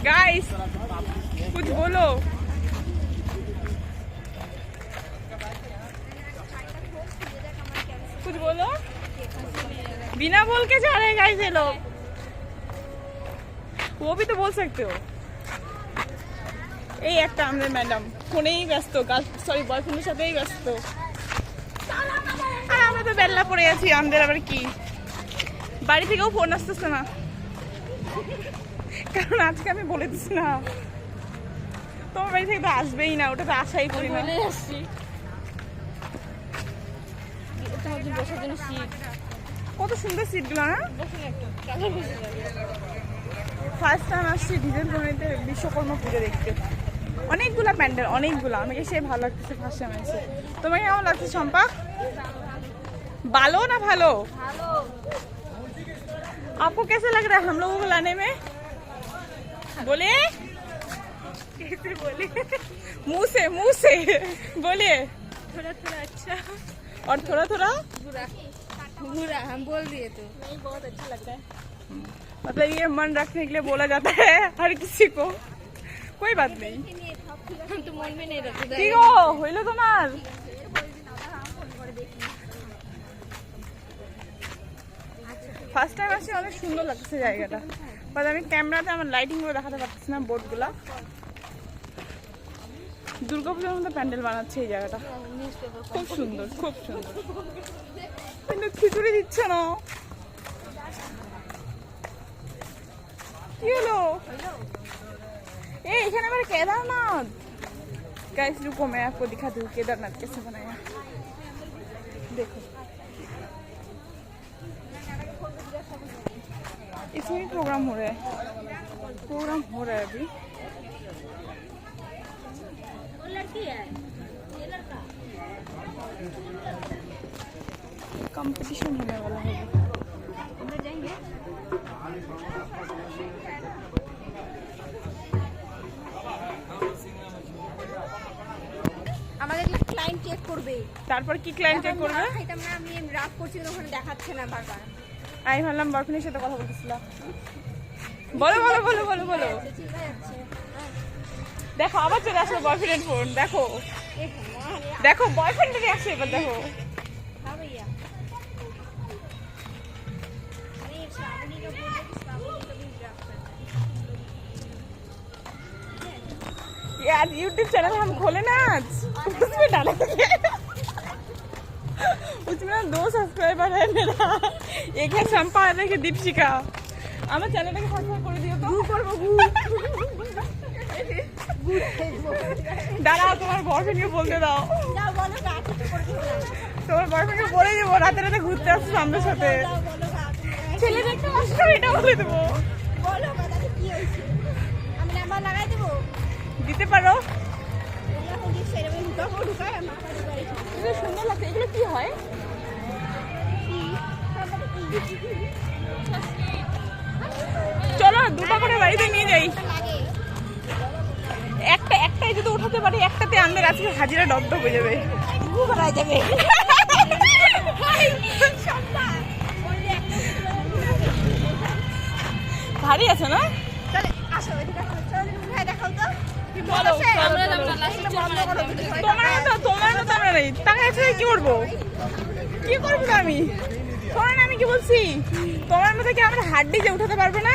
Guys कुछ बोलो। कुछ बोलो। बिना बोल के जा रहे हैं गाइस ये लोग। वो भी तो बोल सकते हो। এই একটা আমাদের ম্যাডাম ফোনেই ব্যস্ত, সরি বয়ফ্রেন্ডের সাথেই ব্যস্ত। আর আমরা তো বেল্লা পড়ে আছি, আমাদের আবার কি, বাড়ি থেকেও ফোন আসতেছে না, কারণ আজকে আমি বলে দিচ্ছি না তোমার বাড়ি থেকে তো আসবেই না, ওটা তো আশাই করি না। কত সুন্দর সিটগুলো না। ফার্স্ট টাইম আসছি ডিজাইন জমিতে বিশ্বকর্মা পুজো দেখতে। অনেকগুলা প্যান্ডেল, অনেকগুলা, আমাকে সে ভালো লাগতেছে ফার্স্ট টাইম এসে। তোমাকে কেমন লাগছে শম্পা? ভালো না ভালো? आपको कैसे लग रहा है हम लोगों को लाने में? बोले कैसे बोले? मुंह से बोलिए। थोड़ा थोड़ा अच्छा और थोड़ा थोड़ा बुरा। हम बोल दिए तो नहीं, बहुत अच्छा लगता है। मतलब ये मन रखने के लिए बोला जाता है हर किसी को, कोई बात नहीं। हम तो मन में नहीं रखते। ठीक हो হইলো তোমার? ফার্স্ট টাইম আসছি, অনেক সুন্দর লাগছে জায়গাটা, বাট আমি ক্যামেরাতে আমার লাইটিং গুলো দেখাতে পারতেছি না। বোর্ডগুলা দুর্গাপূজার মধ্যে প্যান্ডেল বানাচ্ছে এই জায়গাটা, খুব সুন্দর খুব সুন্দর। কিন্তু খিচুড়ি দিচ্ছে না, কি হলো? এখানে আমার केदारनाथ। गाइस रुको मैं आपको दिखाती हूँ केदारनाथ कैसे बनाया। देखो इसमें प्रोग्राम हो रहा है, अभी। कंपटीशन होने वाला है। আমাদের ক্লায়েন্ট চেক করবে, তারপর কি ক্লায়েন্ট চেক করবে? এটা আমি রাগ করছি, ওখানে দেখাচ্ছে না বারবার। আমি ভাবলাম বয়ফ্রেন্ডের সাথে কথা বলতেছিলাম। বলো বলো বলো বলো বলো। দেখো আবার চলে আসলো বয়ফ্রেন্ডের ফোন। দেখো দেখো বয়ফ্রেন্ডেরই আসছে এবার। দেখো यार यूट्यूब चैनल हम खोले ना आज, उसमें डालेंगे। उसमें 2 सब्सक्राइबर है मेरा, एक है शम्पा और एक है दीपशिका। আমার চ্যানেলটাকে সাবস্ক্রাইব করে দিও তো। করবো দাঁড়াও, তোমার বয়ফ্রেন্ডকে বলতে দাও। তোমার বয়ফ্রেন্ডকে বলে দেবো রাতে রাতে ঘুরতে আসছো আমাদের সাথে। ছেলে দেখতে আসছো, এটা বলে দেবো। দিতে পারো। সুন্দর লাগছে। এগুলো কি হয়? চলো 2টা করে বাড়িতে নিয়ে যাই। একটাই যদি উঠাতে পারি, একটাতে আমাদের আজকে হাজিরা ডব হয়ে যাবে। ভারী আছে না? তোমার মতো আমরা নেই। টাকা আছে কি করবো? কি করবো আমি? শোনো না, আমি কি বলছি, তোমার মতো কি আমরা হাড্ডি যে উঠাতে পারবো না?